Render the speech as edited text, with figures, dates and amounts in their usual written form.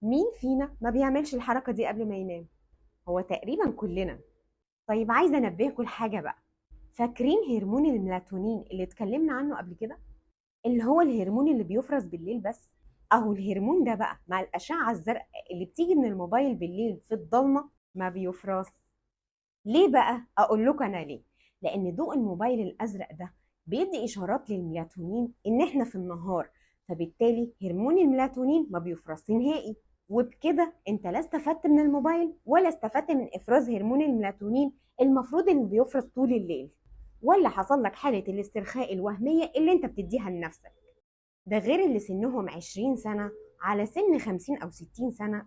مين فينا ما بيعملش الحركة دي قبل ما ينام؟ هو تقريبا كلنا. طيب عايزة انبهكوا لحاجة بقى. فاكرين هرمون الميلاتونين اللي اتكلمنا عنه قبل كده؟ اللي هو الهرمون اللي بيفرز بالليل بس. اهو الهرمون ده بقى مع الأشعة الزرقاء اللي بتيجي من الموبايل بالليل في الضلمة ما بيفرز. ليه بقى؟ اقول لكم انا ليه. لان ضوء الموبايل الازرق ده بيدي اشارات للميلاتونين ان احنا في النهار، فبالتالي هرمون الميلاتونين ما بيفرزش نهائي. وبكده انت لا استفدت من الموبايل ولا استفدت من افراز هرمون الميلاتونين المفروض انه بيفرز طول الليل، ولا حصل لك حالة الاسترخاء الوهمية اللي انت بتديها لنفسك. ده غير اللي سنهم 20 سنة على سن 50 أو 60 سنة